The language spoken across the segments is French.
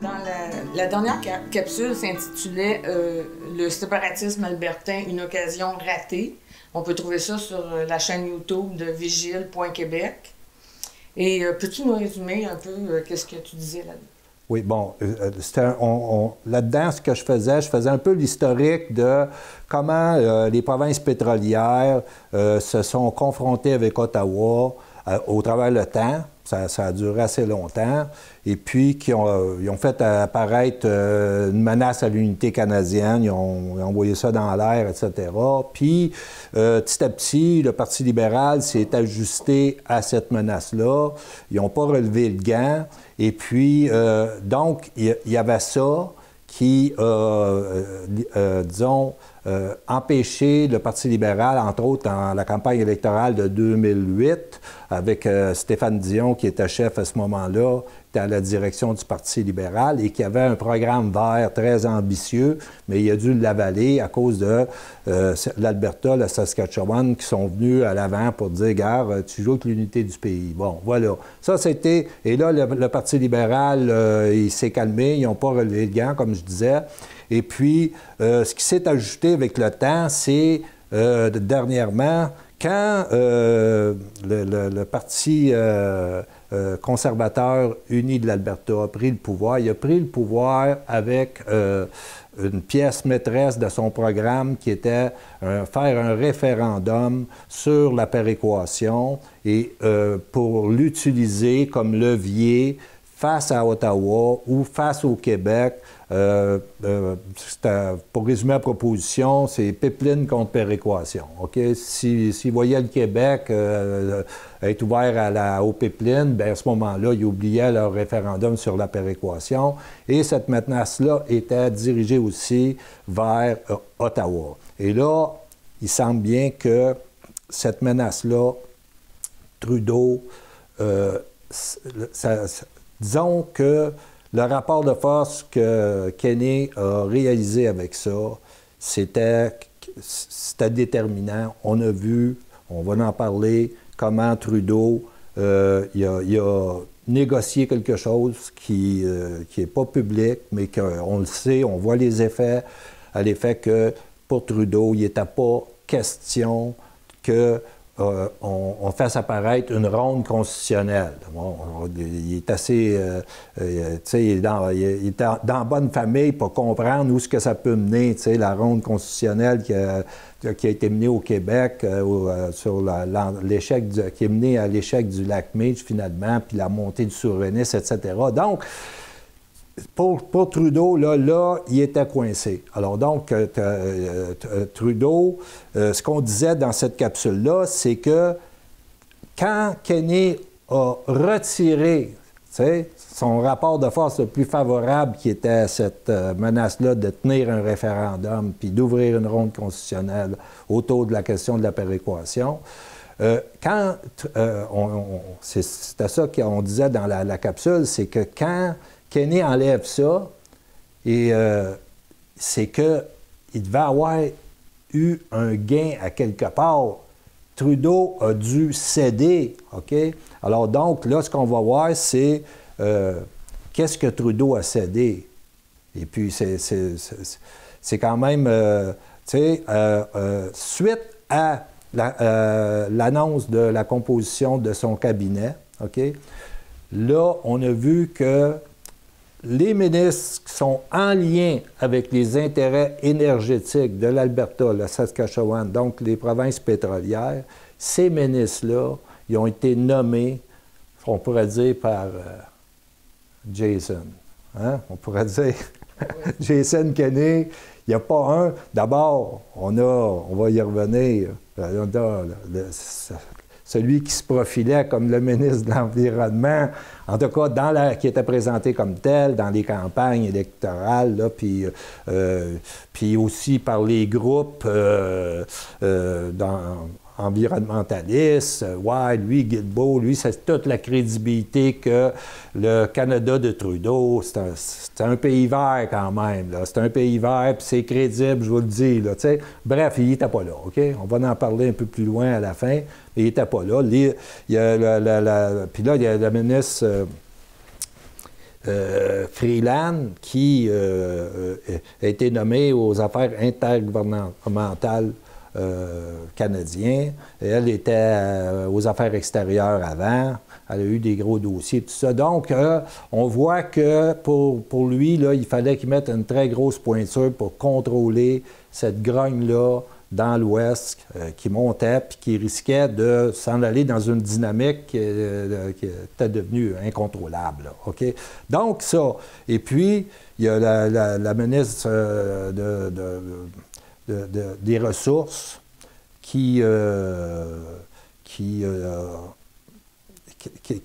Dans la dernière capsule s'intitulait Le séparatisme albertain, une occasion ratée. On peut trouver ça sur la chaîne YouTube de vigile.québec. Et peux-tu nous résumer un peu qu'est-ce que tu disais là-dedans? Oui, bon, là-dedans, ce que je faisais un peu l'historique de comment les provinces pétrolières se sont confrontées avec Ottawa au travers le temps. Ça a duré assez longtemps. Et puis, ils ont fait apparaître une menace à l'unité canadienne. Ils ont envoyé ça dans l'air, etc. Puis, petit à petit, le Parti libéral s'est ajusté à cette menace-là. Ils n'ont pas relevé le gant. Et puis, donc, il y avait ça qui, disons, empêcher le Parti libéral, entre autres dans la campagne électorale de 2008, avec Stéphane Dion, qui était chef à ce moment-là, était à la direction du Parti libéral et qui avait un programme vert très ambitieux, mais il a dû l'avaler à cause de l'Alberta, la Saskatchewan, qui sont venus à l'avant pour dire « Gare, tu joues avec l'unité du pays ». Bon, voilà. Ça, c'était... Et là, le Parti libéral, il s'est calmé, ils n'ont pas relevé le gant, comme je disais. Et puis, ce qui s'est ajouté avec le temps, c'est, dernièrement, quand le Parti conservateur uni de l'Alberta a pris le pouvoir, il a pris le pouvoir avec une pièce maîtresse de son programme qui était faire un référendum sur la péréquation et pour l'utiliser comme levier face à Ottawa ou face au Québec. Pour résumer la proposition, c'est pipeline contre péréquation. Okay? S'ils voyaient le Québec être ouvert au pipeline, bien, à ce moment-là, ils oubliaient leur référendum sur la péréquation. Et cette menace-là était dirigée aussi vers Ottawa. Et là, il semble bien que cette menace-là, Trudeau, disons que le rapport de force que Kenney a réalisé avec ça, c'était déterminant. On a vu, on va en parler, comment Trudeau il a négocié quelque chose qui n'est pas public, mais qu'on le sait, on voit les effets, à l'effet que pour Trudeau, il n'était pas question que on fasse apparaître une ronde constitutionnelle. Bon, il est assez... tu sais, il est dans bonne famille pour comprendre où ce que ça peut mener, tu sais, la ronde constitutionnelle qui a été menée au Québec sur l'échec qui est menée à l'échec du lac Meach, finalement, puis la montée du souverainisme, etc. Donc, pour Trudeau, là, il était coincé. Alors donc, Trudeau, ce qu'on disait dans cette capsule-là, c'est que quand Kenney a retiré son rapport de force le plus favorable, qui était cette menace-là de tenir un référendum puis d'ouvrir une ronde constitutionnelle autour de la question de la péréquation, c'était ça qu'on disait dans la capsule, c'est que quand Kenney enlève ça, et c'est qu'il devait avoir eu un gain à quelque part. Trudeau a dû céder, OK? Alors donc, là, ce qu'on va voir, c'est qu'est-ce que Trudeau a cédé? Et puis, c'est quand même, tu sais, suite à l'annonce de la composition de son cabinet, OK? Là, on a vu que les ministres qui sont en lien avec les intérêts énergétiques de l'Alberta, la Saskatchewan, donc les provinces pétrolières, ces ministres-là, ils ont été nommés, on pourrait dire, par Jason. Hein? On pourrait dire Jason Kenney. Il n'y a pas un. D'abord, on va y revenir, celui qui se profilait comme le ministre de l'Environnement, en tout cas, qui était présenté comme tel dans les campagnes électorales, là, puis aussi par les groupes environnementalistes. Ouais, lui, Guilbeault, lui, c'est toute la crédibilité que le Canada de Trudeau, c'est un pays vert quand même. C'est un pays vert, puis c'est crédible, je vous le dis. Là, bref, il n'était pas là, OK? On va en parler un peu plus loin à la fin. Il n'était pas là. Puis là, il y a la ministre Freeland, qui a été nommée aux affaires intergouvernementales canadiennes. Elle était aux affaires extérieures avant. Elle a eu des gros dossiers, tout ça. Donc, on voit que pour lui, là, il fallait qu'il mette une très grosse pointure pour contrôler cette grogne-là dans l'Ouest qui montait puis qui risquait de s'en aller dans une dynamique qui était devenue incontrôlable. Là, OK? Donc, ça. Et puis, il y a la ministre des Ressources qui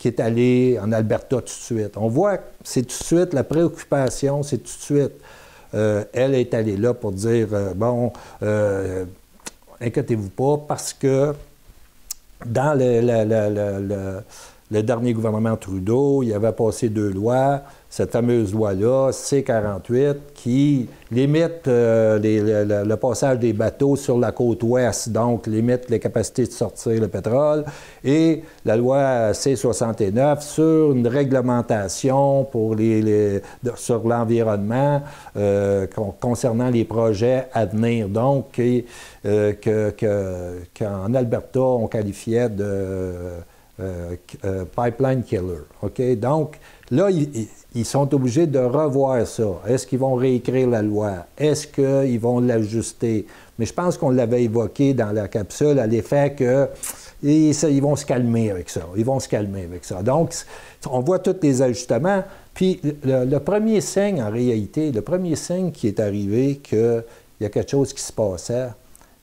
est allée en Alberta tout de suite. On voit que c'est tout de suite, la préoccupation, c'est tout de suite. Elle est allée là pour dire, inquiétez-vous pas, parce que dans le dernier gouvernement Trudeau, il avait passé 2 lois, cette fameuse loi-là, C-48, qui limite le passage des bateaux sur la côte ouest, donc limite les capacités de sortir le pétrole, et la loi C-69 sur une réglementation pour sur l'environnement concernant les projets à venir. Donc, qu'en Alberta, on qualifiait de pipeline killer. OK? Donc, là, ils sont obligés de revoir ça. Est-ce qu'ils vont réécrire la loi? Est-ce qu'ils vont l'ajuster? Mais je pense qu'on l'avait évoqué dans la capsule à l'effet que ils vont se calmer avec ça. Ils vont se calmer avec ça. Donc, on voit tous les ajustements. Puis, le premier signe, en réalité, le premier signe qui est arrivé qu'il y a quelque chose qui se passait,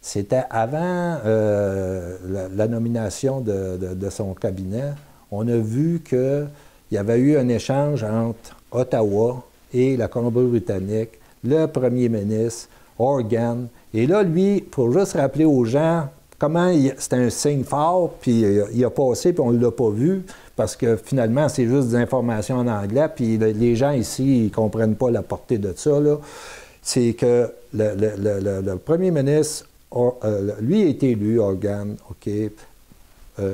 c'était avant la nomination de son cabinet. On a vu qu'il y avait eu un échange entre Ottawa et la Colombie-Britannique, le premier ministre, Horgan. Et là, lui, pour juste rappeler aux gens comment c'était un signe fort, puis il a passé, puis on ne l'a pas vu, parce que finalement, c'est juste des informations en anglais, puis les gens ici, ils ne comprennent pas la portée de ça, là. C'est que le premier ministre, lui a été élu, Horgan, OK,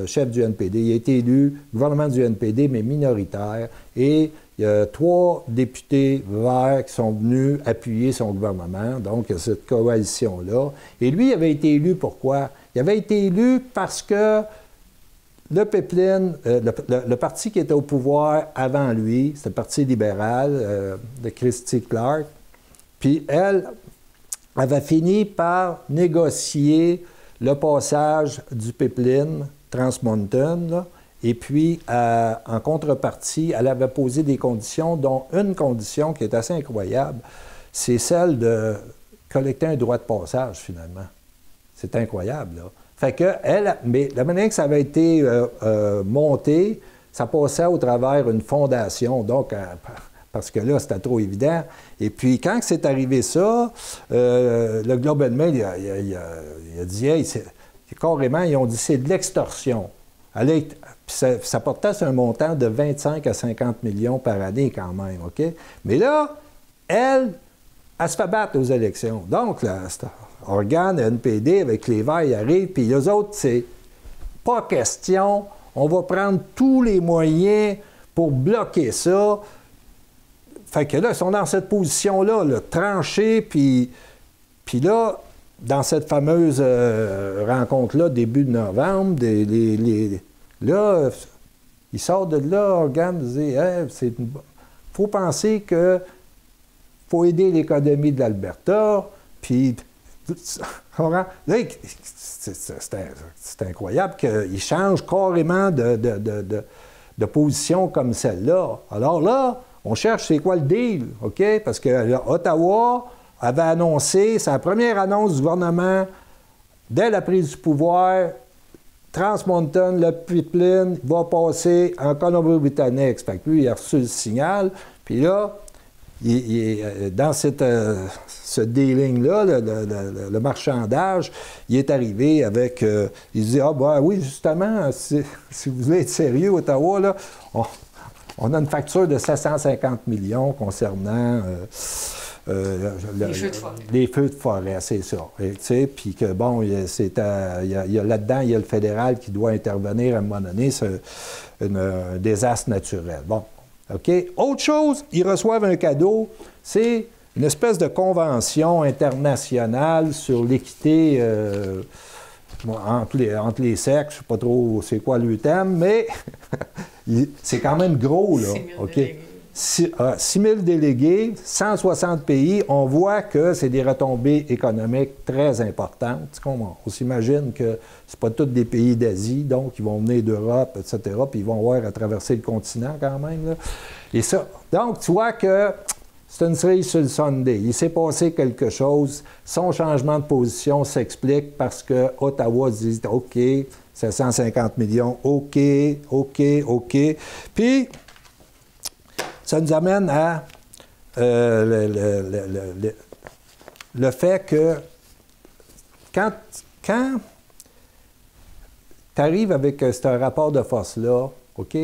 chef du NPD. Il a été élu, gouvernement du NPD, mais minoritaire. Et il y a 3 députés verts qui sont venus appuyer son gouvernement, donc cette coalition-là. Et lui, il avait été élu pourquoi? Il avait été élu parce que le pipeline, le parti qui était au pouvoir avant lui, c'était le Parti libéral de Christy Clark, puis elle avait fini par négocier le passage du pipeline Trans Mountain, là, et puis en contrepartie, elle avait posé des conditions, dont une condition qui est assez incroyable, c'est celle de collecter un droit de passage, finalement. C'est incroyable, là. Fait que mais la manière que ça avait été monté, ça passait au travers une fondation, donc parce que là, c'était trop évident. Et puis, quand c'est arrivé ça, le Globe and Mail, il a dit, hey, carrément, ils ont dit, c'est de l'extorsion. Ça portait sur un montant de 25 à 50 millions par année, quand même, OK? Mais là, elle se fait battre aux élections. Donc, là, Horgan, NPD, avec les Verts, ils arrivent, puis les autres, c'est pas question, on va prendre tous les moyens pour bloquer ça. Fait que là, ils sont dans cette position-là, là, tranchés, puis là, dans cette fameuse rencontre-là, début de novembre, là, il sort de là, Horgan disait, hey, faut penser que faut aider l'économie de l'Alberta, puis là, c'est incroyable qu'il change carrément de position comme celle-là. Alors là, on cherche c'est quoi le deal, OK? Parce que là, Ottawa avait annoncé, sa première annonce du gouvernement, dès la prise du pouvoir, Trans Mountain, le pipeline, va passer en Colombie-Britannique. Fait que lui, il a reçu le signal. Puis là, dans ce dealing-là, le marchandage, il est arrivé avec... il dit, oui, justement, si vous voulez être sérieux, Ottawa, là, on a une facture de 750 millions concernant les feux de forêt. Les feux de forêt, c'est ça. Puis que, bon, là-dedans, il y a le fédéral qui doit intervenir à un moment donné, c'est un désastre naturel. Bon, OK? Autre chose, ils reçoivent un cadeau, c'est une espèce de convention internationale sur l'équité entre les sexes. Je ne sais pas trop c'est quoi le thème, mais c'est quand même gros, là. 6 000 délégués. 6 000 délégués, 160 pays, on voit que c'est des retombées économiques très importantes. On s'imagine que ce pas tous des pays d'Asie, donc ils vont venir d'Europe, etc., puis ils vont avoir à traverser le continent quand même, là. Et ça, donc tu vois que c'est une série sur le Sunday. Il s'est passé quelque chose. Son changement de position s'explique parce que Ottawa dit « OK, c'est 150 millions, OK, OK, OK ». Puis, ça nous amène à le fait que quand tu arrives avec ce rapport de force-là, OK,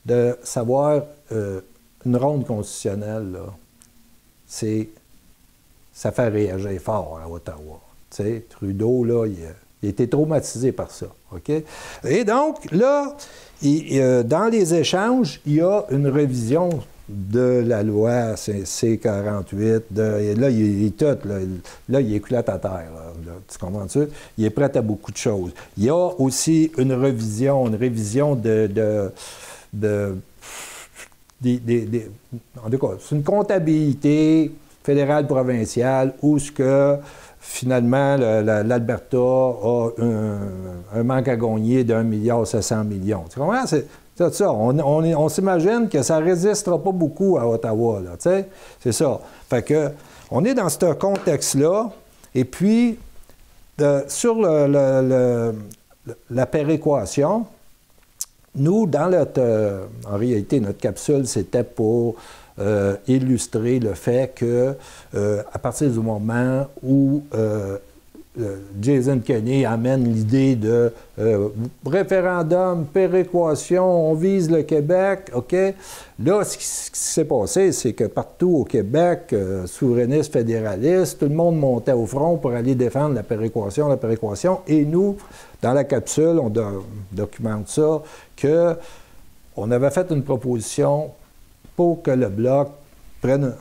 de savoir une ronde constitutionnelle, là, ça fait réagir fort à Ottawa. Tu sais, Trudeau, là, il a été traumatisé par ça. OK? Et donc, là, dans les échanges, il y a une révision de la loi C-48. Et là, il est tout. Là, il est culotte à terre. Là, tu comprends-tu? Il est prêt à beaucoup de choses. Il y a aussi une révision en tout cas, c'est une comptabilité fédérale provinciale où ce que finalement l'Alberta a un manque à gagner d'1,7 milliard. Tu comprends? C'est ça. On s'imagine que ça ne résistera pas beaucoup à Ottawa, là, tu sais? C'est ça. Fait que on est dans ce contexte-là. Et puis, sur la péréquation, nous, en réalité, notre capsule, c'était pour illustrer le fait que, à partir du moment où Jason Kenney amène l'idée de référendum, péréquation, on vise le Québec, OK? Là, ce qui s'est passé, c'est que partout au Québec, souverainiste, fédéraliste, tout le monde montait au front pour aller défendre la péréquation, et nous, dans la capsule, on documente ça, qu'on avait fait une proposition pour que le Bloc prenne,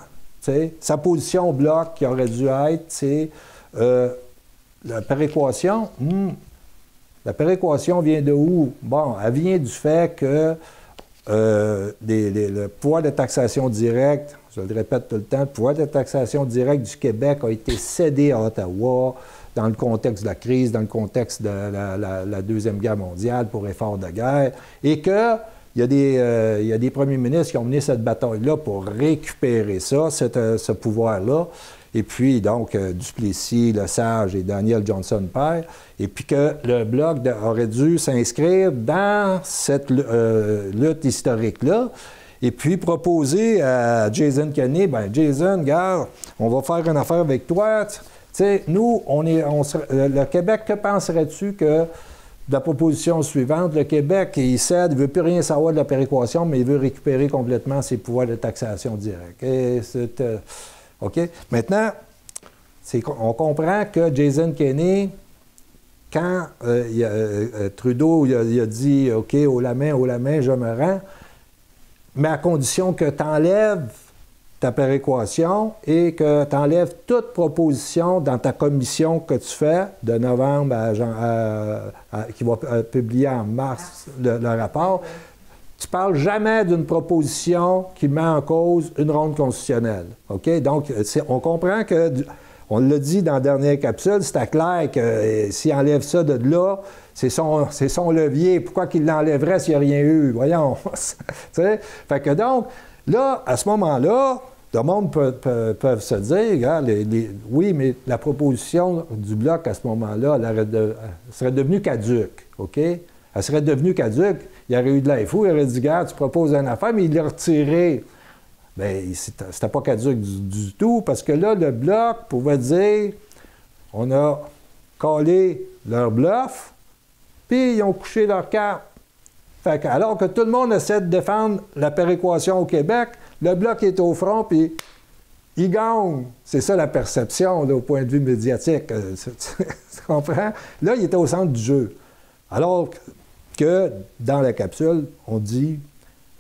sa position au Bloc qui aurait dû être, c'est la péréquation. La péréquation vient de où? Bon, elle vient du fait que le pouvoir de taxation directe, je le répète tout le temps, le pouvoir de taxation directe du Québec a été cédé à Ottawa dans le contexte de la crise, dans le contexte de la Deuxième Guerre mondiale pour effort de guerre, et qu'il y a des premiers ministres qui ont mené cette bataille-là pour récupérer ça, ce pouvoir-là. Et puis, donc, Duplessis, Lesage et Daniel Johnson père, et puis que le Bloc aurait dû s'inscrire dans cette lutte historique-là, et puis proposer à Jason Kenney, bien, Jason, regarde, on va faire une affaire avec toi. Tu sais, nous, le Québec, que penserais-tu que de la proposition suivante, le Québec, il cède, il ne veut plus rien savoir de la péréquation, mais il veut récupérer complètement ses pouvoirs de taxation directe. Et OK? Maintenant, on comprend que Jason Kenney, quand Trudeau il a dit « OK, haut la main, je me rends », mais à condition que tu enlèves ta péréquation et que tu enlèves toute proposition dans ta commission que tu fais de novembre qui va publier en mars le rapport. Tu ne parles jamais d'une proposition qui met en cause une ronde constitutionnelle. OK? Donc, on comprend que, on l'a dit dans la dernière capsule, c'était clair que s'il enlève ça de là, c'est son levier. Pourquoi qu'il l'enlèverait s'il n'y a rien eu? Voyons. Fait que donc, là, à ce moment-là, le monde peut se dire, regarde, oui, mais la proposition du Bloc à ce moment-là, elle serait devenue caduque. OK? Elle serait devenue caduque. Il y aurait eu de l'air fou, il aurait dit, regarde, tu proposes une affaire, mais il l'a retiré. Bien, c'était pas caduque du tout, parce que là, le Bloc pouvait dire, on a collé leur bluff, puis ils ont couché leur carte. Fait que, alors que tout le monde essaie de défendre la péréquation au Québec, le Bloc est au front, puis il gagne. C'est ça la perception, là, au point de vue médiatique. Tu comprends? Là, il était au centre du jeu. Alors que dans la capsule, on dit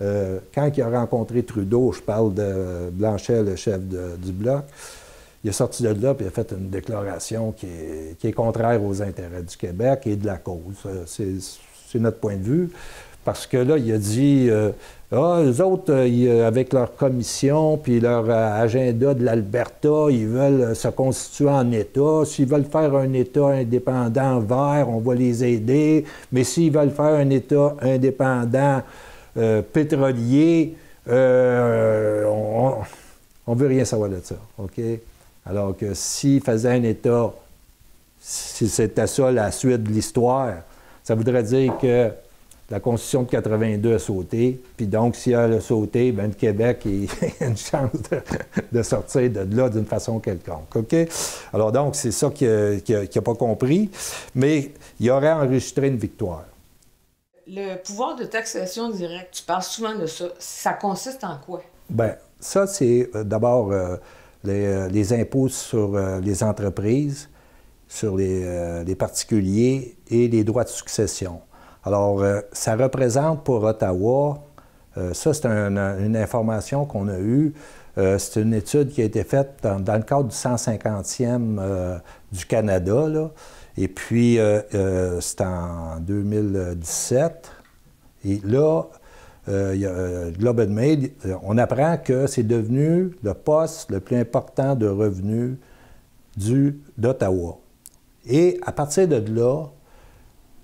quand il a rencontré Trudeau, je parle de Blanchet, le chef du Bloc, il est sorti de là et il a fait une déclaration qui est contraire aux intérêts du Québec et de la cause. C'est notre point de vue. Parce que là, il a dit, eux autres, avec leur commission puis leur agenda de l'Alberta, ils veulent se constituer en État. S'ils veulent faire un État indépendant vert, on va les aider. Mais s'ils veulent faire un État indépendant pétrolier, on ne veut rien savoir de ça. OK? Alors que s'ils faisaient un État, si c'était ça la suite de l'histoire, ça voudrait dire que la Constitution de 82 a sauté, puis donc, si elle a sauté, bien, le Québec a une chance de sortir de là d'une façon quelconque. OK? Alors donc, c'est ça qu'il n'a pas compris, mais il aurait enregistré une victoire. Le pouvoir de taxation directe, tu parles souvent de ça. Ça consiste en quoi? Bien, ça, c'est d'abord les impôts sur les entreprises, sur les particuliers et les droits de succession. Alors, ça représente pour Ottawa, ça c'est une information qu'on a eue, c'est une étude qui a été faite dans le cadre du 150e du Canada, là. Et puis, c'est en 2017. Et là, Globe and Mail, on apprend que c'est devenu le poste le plus important de revenus d'Ottawa. Et à partir de là,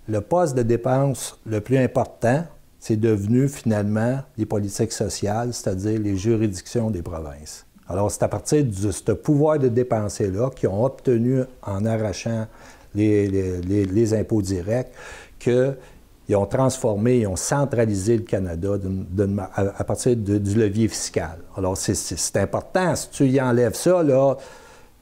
le poste de dépense le plus important, c'est devenu finalement les politiques sociales, c'est-à-dire les juridictions des provinces. Alors, c'est à partir de ce pouvoir de dépenser-là qu'ils ont obtenu en arrachant les impôts directs qu'ils ont transformé, ils ont centralisé le Canada à partir du levier fiscal. Alors, c'est important. Si tu y enlèves ça, là,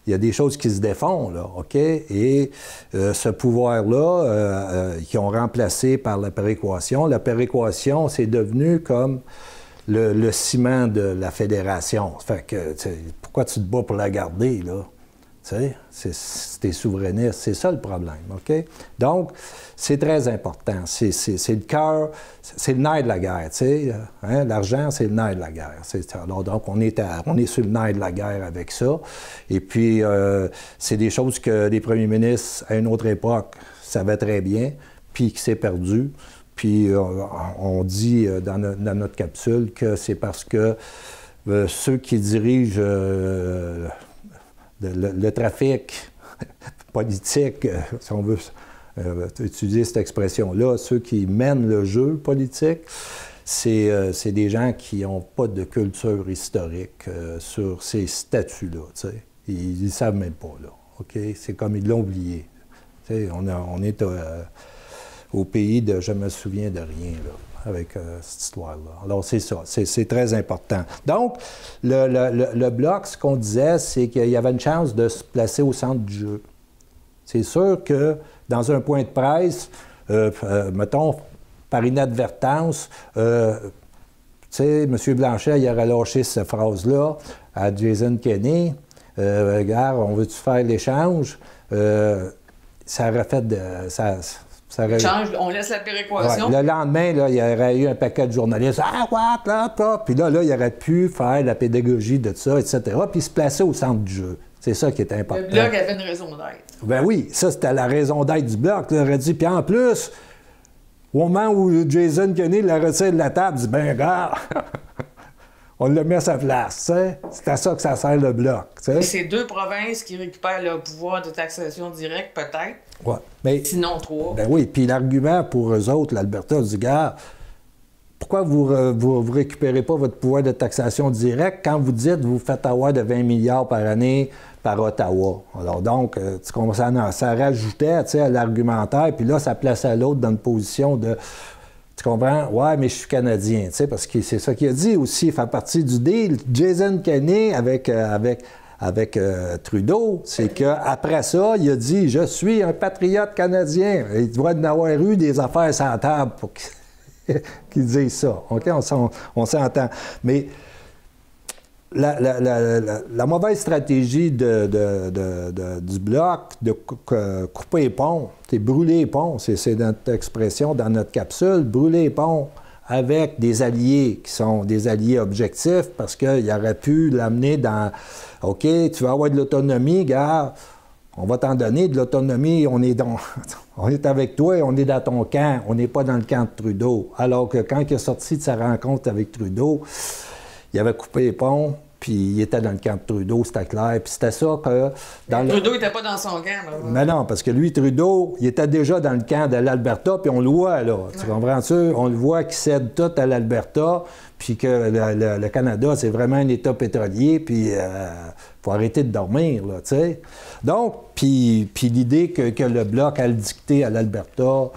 il y a des choses qui se défont, là, OK? Et ce pouvoir-là, qu'ils ont remplacé par la péréquation, c'est devenu comme le ciment de la fédération. Fait que, pourquoi tu te bats pour la garder, là? Tu sais, t'es souverainiste, c'est ça le problème, OK? Donc, c'est très important. C'est le cœur, c'est le nerf de la guerre, tu sais. Hein? L'argent, c'est le nerf de la guerre. Alors, donc, on est sur le nerf de la guerre avec ça. Et puis, c'est des choses que les premiers ministres, à une autre époque, savaient très bien, puis qui s'est perdu. Puis, on dit dans notre capsule que c'est parce que ceux qui dirigent le trafic politique, si on veut utiliser cette expression-là, ceux qui mènent le jeu politique, c'est des gens qui n'ont pas de culture historique sur ces statuts-là. Ils ne savent même pas, là. OK? C'est comme ils l'ont oublié. On est au pays de « je me souviens de rien », là, avec cette histoire-là. Alors, c'est ça. C'est très important. Donc, le Bloc, ce qu'on disait, c'est qu'il y avait une chance de se placer au centre du jeu. C'est sûr que, dans un point de presse, mettons, par inadvertance, tu sais, M. Blanchet, il aurait lâché cette phrase-là à Jason Kenney. Regarde, on veut-tu faire l'échange? Ça aurait fait de... On laisse la péréquation. Ouais. Le lendemain, là, il y aurait eu un paquet de journalistes. Ah, what, là. Puis là, il aurait pu faire la pédagogie de ça, etc. Puis se placer au centre du jeu. C'est ça qui est important. Le Bloc avait une raison d'être. Ben oui, ça, c'était la raison d'être du Bloc. Il aurait dit. Puis en plus, au moment où Jason Kenney la retire de la table, il dit ben, regarde, on le met à sa place. C'est à ça que ça sert le Bloc. Et c'est deux provinces qui récupèrent le pouvoir de taxation directe, peut-être. Ouais, mais, sinon trois. Ben oui, puis l'argument pour eux autres, l'Alberta, dit, gars, pourquoi vous récupérez pas votre pouvoir de taxation directe quand vous dites que vous faites avoir de 20 milliards par année par Ottawa? Alors donc, tu comprends, ça rajoutait à l'argumentaire, puis là, ça plaçait l'autre dans une position de... Tu comprends? Ouais, mais je suis Canadien, tu sais, parce que c'est ça qu'il a dit aussi, il fait partie du deal. Jason Kenney avec Trudeau, c'est qu'après ça, il a dit « Je suis un patriote canadien ». Il doit y avoir eu des affaires sans table pour qu'il dise ça. OK? On s'entend. Mais la mauvaise stratégie du Bloc de couper les ponts, c'est brûler les ponts, c'est notre expression dans notre capsule, brûler les ponts avec des alliés qui sont des alliés objectifs, parce qu'il aurait pu l'amener dans « OK, tu vas avoir de l'autonomie, gars, on va t'en donner de l'autonomie, on est avec toi et on est dans ton camp, on n'est pas dans le camp de Trudeau. » Alors que quand il est sorti de sa rencontre avec Trudeau, il avait coupé les ponts, puis il était dans le camp de Trudeau, c'était clair. Puis c'était ça que... Trudeau n'était pas dans son camp. Là. Mais non, parce que lui, Trudeau, il était déjà dans le camp de l'Alberta, puis on le voit, là. Tu comprends-tu? On le voit qu'il cède tout à l'Alberta, puis que le Canada, c'est vraiment un État pétrolier, puis faut arrêter de dormir, là, tu sais. Donc, puis l'idée que le Bloc a le dicté à l'Alberta,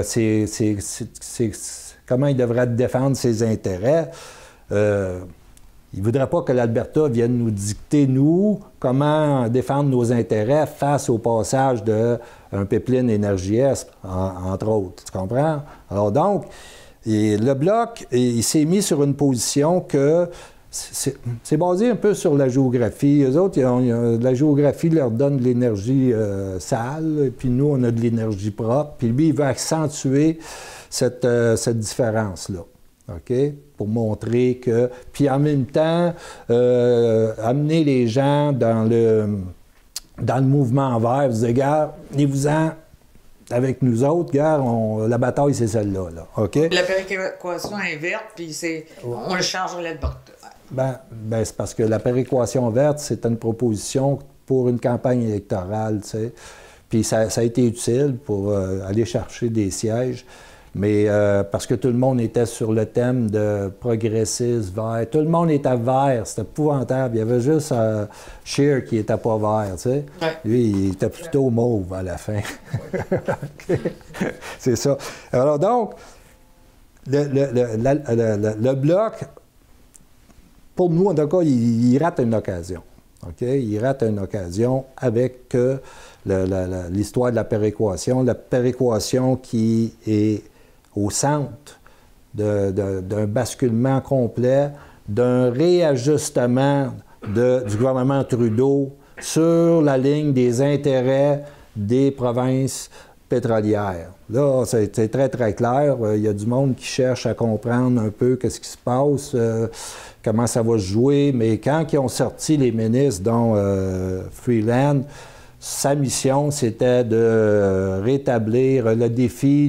c'est comment il devrait défendre ses intérêts. Il ne voudrait pas que l'Alberta vienne nous dicter, nous, comment défendre nos intérêts face au passage d'un pipeline Énergie-Est, entre autres. Tu comprends? Alors donc, le Bloc, il s'est mis sur une position que c'est basé un peu sur la géographie. Eux autres, la géographie leur donne de l'énergie sale, et puis nous, on a de l'énergie propre. Puis lui, il veut accentuer cette différence-là. OK? Pour montrer que... Puis en même temps, amener les gens dans le mouvement vert. Vous dites, gars, venez-vous-en avec nous autres, gars, la bataille, c'est celle-là. Là. OK? La péréquation est verte, puis on le charge à l'Alberta. Ben, c'est parce que la péréquation verte, c'est une proposition pour une campagne électorale, tu sais. Puis ça a été utile pour aller chercher des sièges. Mais parce que tout le monde était sur le thème de progressiste, vert. Tout le monde était vert, c'était épouvantable. Il y avait juste Scheer qui n'était pas vert, tu sais. Ouais. Lui, il était plutôt mauve à la fin. Okay. C'est ça. Alors donc, le Bloc, pour nous, en tout cas, il rate une occasion. OK? Il rate une occasion avec l'histoire de la péréquation. La péréquation qui est au centre d'un basculement complet, d'un réajustement du gouvernement Trudeau sur la ligne des intérêts des provinces pétrolières. Là, c'est très, très clair. Il y a du monde qui cherche à comprendre un peu qu'est-ce qui se passe, comment ça va se jouer. Mais quand ils ont sorti les ministres, dont Freeland, sa mission, c'était de rétablir le défi.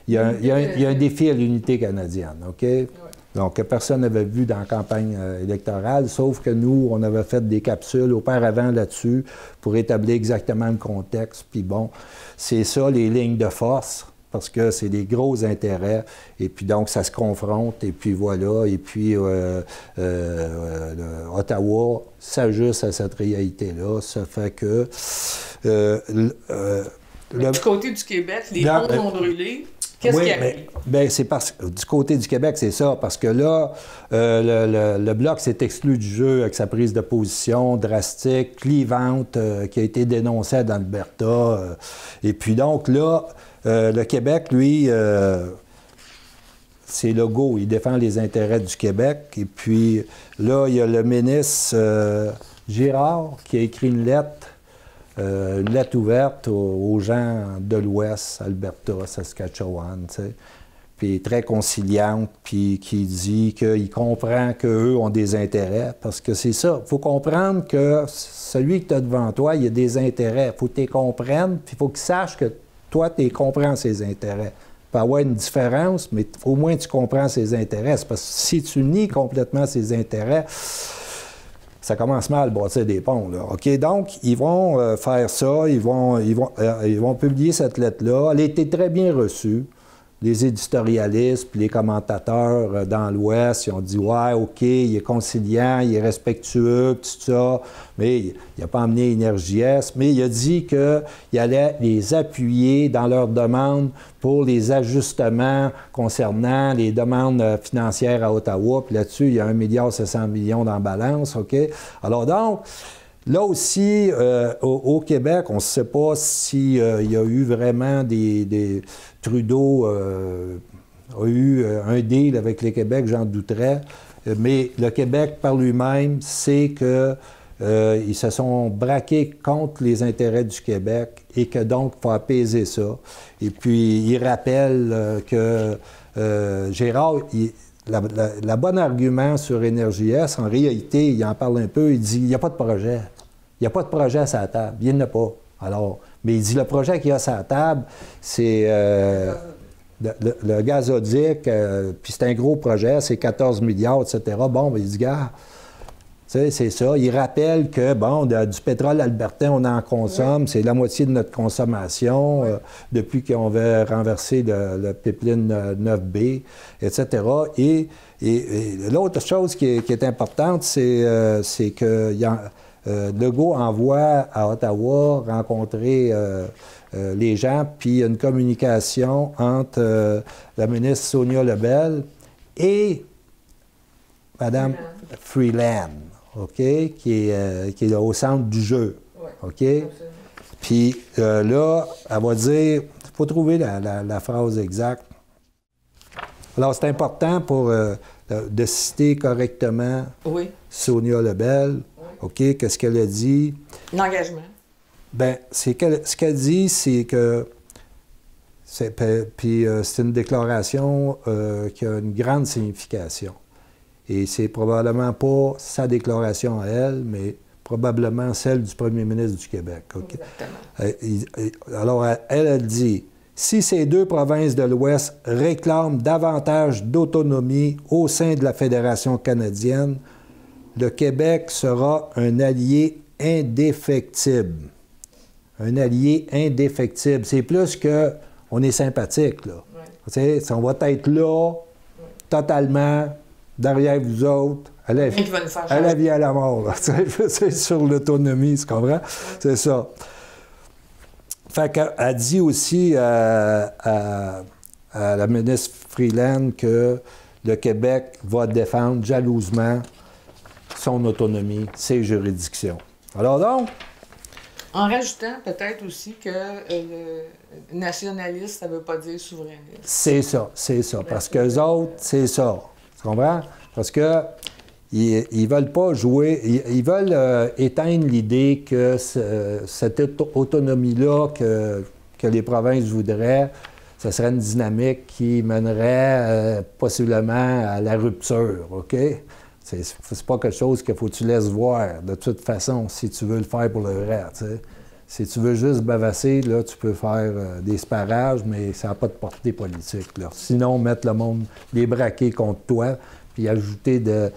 Il y a un défi à l'unité canadienne, OK? Oui. Donc, personne n'avait vu dans la campagne électorale, sauf que nous, on avait fait des capsules auparavant là-dessus pour établir exactement le contexte. Puis bon, c'est ça, les lignes de force, parce que c'est des gros intérêts. Et puis donc, ça se confronte, et puis voilà. Et puis, Ottawa s'ajuste à cette réalité-là. Ça fait que... du côté du Québec, les ponts ont brûlé. Qu'est-ce qui arrive? Bien, c'est du côté du Québec, c'est ça. Parce que là, le Bloc s'est exclu du jeu avec sa prise de position drastique, clivante, qui a été dénoncée dans l'Alberta. Et puis donc, là... le Québec, lui, c'est le go. Il défend les intérêts du Québec. Et puis là, il y a le ministre Girard qui a écrit une lettre ouverte aux gens de l'Ouest, Alberta, Saskatchewan, tu sais. Puis très conciliante, puis qui dit qu'il comprend qu'eux ont des intérêts. Parce que c'est ça. Il faut comprendre que celui que tu as devant toi, il a des intérêts. Il faut que tu les comprennes, puis il faut qu'il sache que toi, tu comprends ses intérêts. Il peut y avoir une différence, mais au moins tu comprends ses intérêts. Parce que si tu nies complètement ses intérêts, ça commence mal à bâtir des ponts, là. OK? Donc, ils vont faire ça, ils vont publier cette lettre-là. Elle a été très bien reçue. Les éditorialistes puis les commentateurs dans l'Ouest, ils ont dit « Ouais, OK, il est conciliant, il est respectueux, tout ça, mais il n'a pas amené Énergie-Est. » Mais il a dit qu'il allait les appuyer dans leurs demandes pour les ajustements concernant les demandes financières à Ottawa. Puis là-dessus, il y a 1,7 milliard dans la balance, OK? Alors donc, là aussi, au Québec, on ne sait pas s'il y a eu vraiment Trudeau a eu un deal avec le Québec, j'en douterais, mais le Québec, par lui-même, sait qu'ils se sont braqués contre les intérêts du Québec et que donc, il faut apaiser ça. Et puis, il rappelle que Gérard, la bonne argument sur Énergie S, en réalité, il en parle un peu, il dit, il n'y a pas de projet. Il n'y a pas de projet à sa table. Il n'y en a pas. Alors, mais il dit, le projet qu'il y a à sa table, c'est le gazoduc, puis c'est un gros projet, c'est 14 milliards, etc. Bon, ben, il dit, gars, c'est ça. Il rappelle que, bon, du pétrole albertain, on en consomme, c'est la moitié de notre consommation depuis qu'on veut renverser le pipeline 9B, etc. Et l'autre chose qui est importante, c'est que Legault envoie à Ottawa rencontrer les gens, puis il y a une communication entre la ministre Sonia Lebel et Mme Freeland, OK, qui est au centre du jeu, OK? Puis là, elle va dire, il faut trouver la phrase exacte. Alors, c'est important de citer correctement Sonia Lebel. OK, qu'est-ce qu'elle a dit? L'engagement. Bien, ce qu'elle dit, c'est que... Puis c'est une déclaration qui a une grande signification. Et c'est probablement pas sa déclaration à elle, mais probablement celle du premier ministre du Québec. Okay? Exactement. Alors, elle dit, si ces deux provinces de l'Ouest réclament davantage d'autonomie au sein de la Fédération canadienne, le Québec sera un allié indéfectible. Un allié indéfectible. C'est plus que on est sympathique, là. Ouais. On va être là, totalement, derrière vous autres, à la vie à la mort. C'est sur l'autonomie, tu comprends? C'est ça. Fait qu'elle dit aussi à la ministre Freeland que le Québec va défendre jalousement son autonomie, ses juridictions. Alors donc... En rajoutant peut-être aussi que nationaliste, ça ne veut pas dire souverainiste. C'est ça. Parce qu'eux autres, c'est ça. Tu comprends? Parce que ils veulent pas jouer, ils veulent éteindre l'idée que cette autonomie-là que les provinces voudraient, ce serait une dynamique qui mènerait possiblement à la rupture, OK? C'est pas quelque chose qu'il faut que tu laisses voir, de toute façon, si tu veux le faire pour le vrai, t'sais. Si tu veux juste bavasser, là, tu peux faire des sparages, mais ça n'a pas de portée politique, là. Sinon, mettre le monde, les braquer contre toi, puis ajouter de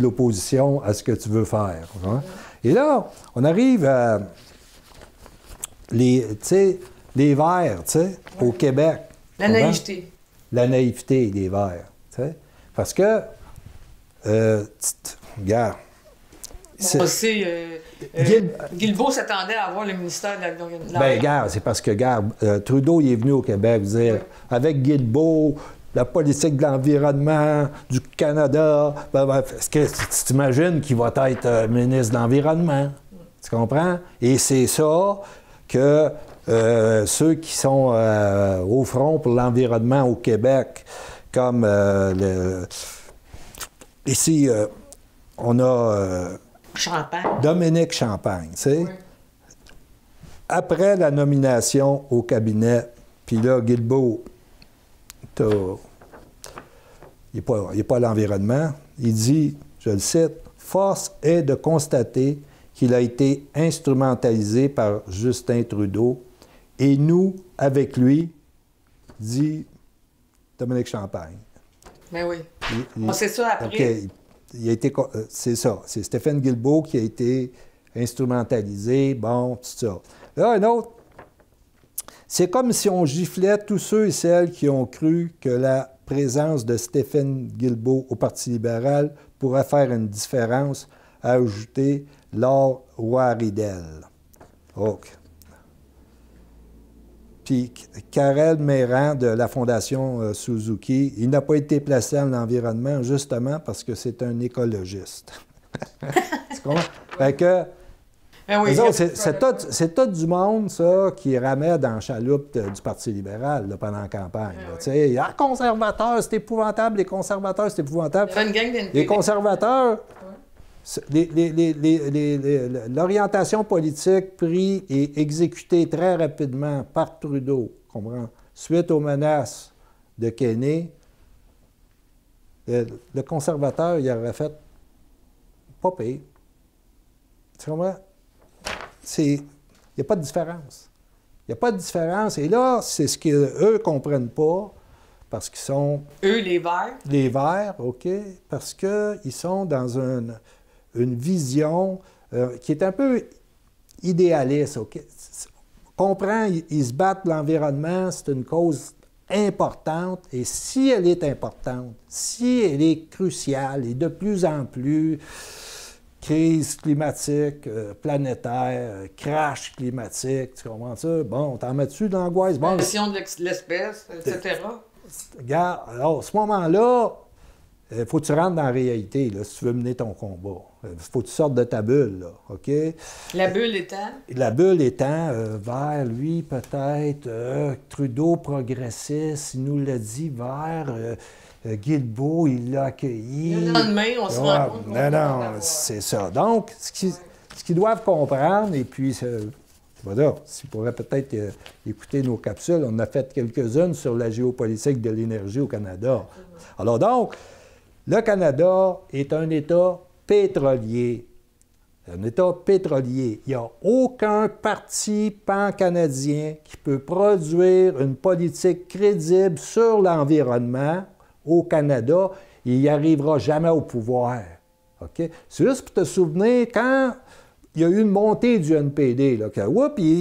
l'opposition à ce que tu veux faire. Hein? Et là, on arrive à les Verts, au Québec. La naïveté. La naïveté des Verts. T'sais? Parce que, regarde. Guilbeault s'attendait à avoir le ministère de l'Environnement. Bien, regarde, c'est parce que, regarde, Trudeau, il est venu au Québec dire, avec Guilbeault, la politique de l'environnement du Canada, est-ce que tu t'imagines qu'il va être ministre de l'Environnement? Tu comprends? Et c'est ça que ceux qui sont au front pour l'environnement au Québec, comme ici, on a Dominique Champagne, tu sais. Oui. Après la nomination au cabinet, puis là, Guilbeault, il n'est pas à l'environnement, il dit, je le cite, « Force est de constater qu'il a été instrumentalisé par Justin Trudeau et nous, avec lui, dit Dominique Champagne. » Ben oui. On sait ça après. Okay. C'est ça. C'est Stéphane Guilbeault qui a été instrumentalisé. Bon, tout ça. Là, un autre. C'est comme si on giflait tous ceux et celles qui ont cru que la présence de Stéphane Guilbeault au Parti libéral pourrait faire une différence, a ajouté Laure Roy-Riddell. OK. Puis Karel Méran de la Fondation Suzuki, il n'a pas été placé en environnement justement parce que c'est un écologiste. Tu comprends? Fait que, oui, c'est tout du monde, ça, qui ramait dans la chaloupe du Parti libéral là, pendant la campagne. Oui. Ah, conservateurs, c'est épouvantable, les conservateurs, c'est épouvantable. Les conservateurs, l'orientation politique prise et exécutée très rapidement par Trudeau, comprends? suite aux menaces de Kenney, le conservateur, il aurait fait pas pire. Tu comprends? Il n'y a pas de différence. Il n'y a pas de différence. Et là, c'est ce qu'eux ne comprennent pas, parce qu'ils sont... Eux, les Verts? Les Verts, OK, parce qu'ils sont dans une vision qui est un peu idéaliste, OK? On comprend, ils se battent pour l'environnement, c'est une cause importante, et si elle est importante, si elle est cruciale, et de plus en plus... crise climatique, planétaire, crash climatique, tu comprends ça? Bon, t'en mets-tu de l'angoisse? Bon, Question de l'espèce, etc. Regarde, alors, à ce moment-là, il faut que tu rentres dans la réalité, là, si tu veux mener ton combat. Il faut que tu sortes de ta bulle, là, OK? La bulle étant? La bulle étant vers, lui, peut-être, Trudeau progressiste, il nous l'a dit, vers... Guilbeault, il l'a accueilli. Le lendemain, on se rend compte. Non, c'est ça. Donc, ce qu'ils doivent comprendre, et puis, voilà, s'ils pourraient peut-être écouter nos capsules, on a fait quelques-unes sur la géopolitique de l'énergie au Canada. Alors donc, le Canada est un État pétrolier. Un État pétrolier. Il n'y a aucun parti pan-canadien qui peut produire une politique crédible sur l'environnement au Canada, il n'y arrivera jamais au pouvoir. OK? C'est juste pour te souvenir, quand il y a eu une montée du NPD, là, que,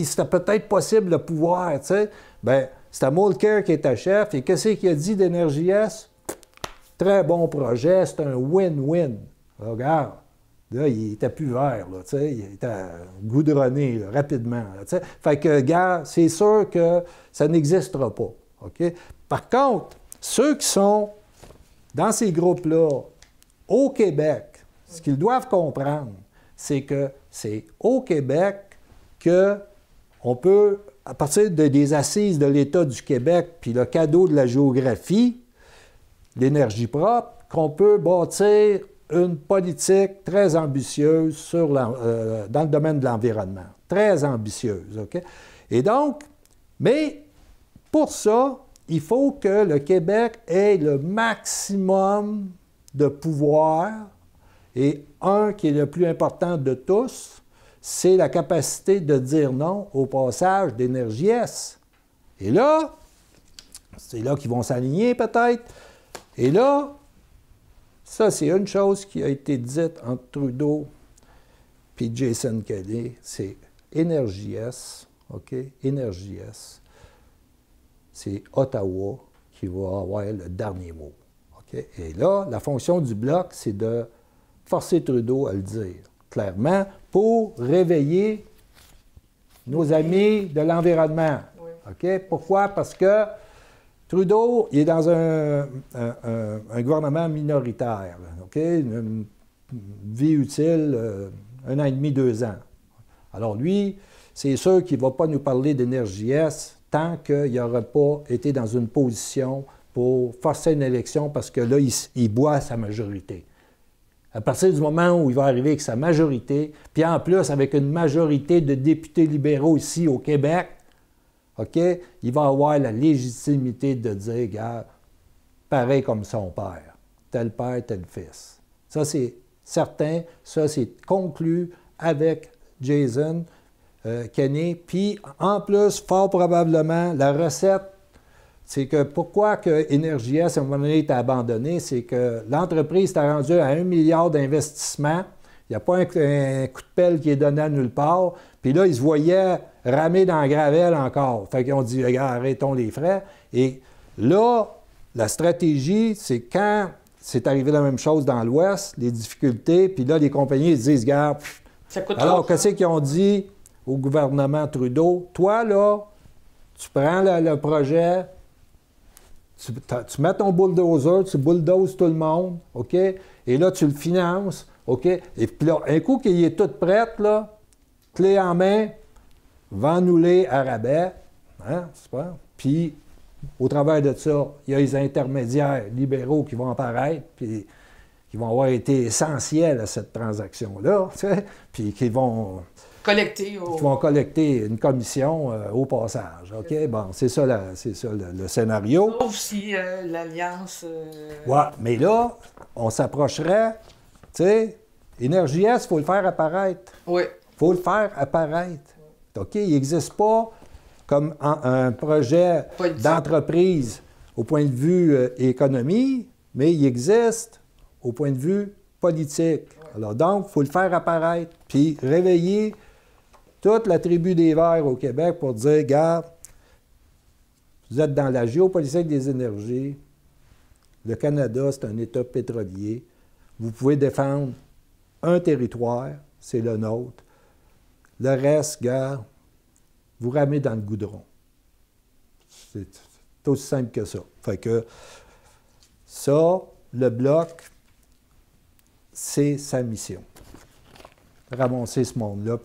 c'était peut-être possible le pouvoir, tu sais, bien, c'était Mulcair qui était chef, et qu'est-ce qu'il a dit d'Énergie-S? Très bon projet, c'est un win-win. Regarde, là, il était plus vert, là, tu sais, il était goudronné, là, rapidement, là, tu sais. Fait que, gars, c'est sûr que ça n'existera pas. OK? Par contre, ceux qui sont dans ces groupes-là, au Québec, ce qu'ils doivent comprendre, c'est que c'est au Québec qu'on peut, à partir des assises de l'État du Québec, puis le cadeau de la géographie, l'énergie propre, qu'on peut bâtir une politique très ambitieuse dans le domaine de l'environnement. Très ambitieuse, OK? Et donc, mais pour ça, il faut que le Québec ait le maximum de pouvoir, et un qui est le plus important de tous, c'est la capacité de dire non au passage d'Énergie-S. Et là, c'est là qu'ils vont s'aligner peut-être, et là, ça c'est une chose qui a été dite entre Trudeau et Jason Kenney, c'est Énergie-S, OK? Énergie-S. C'est Ottawa qui va avoir le dernier mot. Okay? Et là, la fonction du Bloc, c'est de forcer Trudeau à le dire, clairement, pour réveiller nos amis de l'environnement. Oui. Okay? Pourquoi? Parce que Trudeau, il est dans un gouvernement minoritaire, okay? Une vie utile, 1 an et demi, 2 ans. Alors lui, c'est sûr qu'il ne va pas nous parler d'Énergie-S tant qu'il n'aurait pas été dans une position pour forcer une élection, parce que là, il boit sa majorité. À partir du moment où il va arriver avec sa majorité, puis en plus avec une majorité de députés libéraux ici au Québec, OK, il va avoir la légitimité de dire, gars, pareil comme son père, tel fils. Ça, c'est certain, ça, c'est conclu avec Jason Kenney. Puis, en plus, fort probablement, la recette, c'est que pourquoi que Énergie-S, à un moment donné, est abandonné, c'est que l'entreprise est rendue à 1 milliard d'investissement. Il n'y a pas un coup de pelle qui est donné à nulle part. Puis là, ils se voyaient ramer dans la gravelle encore. Fait qu'ils ont dit, regarde, arrêtons les frais. Et là, la stratégie, c'est quand c'est arrivé la même chose dans l'Ouest, les difficultés, puis là, les compagnies ils se disent, regarde, alors qu'est-ce qu'ils ont dit au gouvernement Trudeau? Toi, là, tu prends le projet, tu mets ton bulldozer, tu bulldozes tout le monde, OK? Et là, tu le finances, OK? Et puis là, un coup qu'il est tout prêt, là, clé en main, vends-nous-les à rabais, hein, c'est pas? Puis, au travers de ça, il y a les intermédiaires libéraux qui vont apparaître, puis qui vont avoir été essentiels à cette transaction-là, tu sais, puis qui vont collecter. Qui vont collecter une commission au passage. OK? Bon, c'est ça, le scénario. Sauf si l'Alliance... Ouais, mais là, on s'approcherait, tu sais, Énergie S, il faut le faire apparaître. Oui. Il faut le faire apparaître. OK? Il n'existe pas comme un projet d'entreprise au point de vue économie, mais il existe au point de vue politique. Alors donc, il faut le faire apparaître, puis réveiller toute la tribu des Verts au Québec pour dire, regarde, vous êtes dans la géopolitique des énergies, le Canada, c'est un État pétrolier, vous pouvez défendre un territoire, c'est le nôtre, le reste, regarde, vous ramez dans le goudron. C'est aussi simple que ça. Fait que ça, le Bloc, c'est sa mission. Ramasser ce monde-là.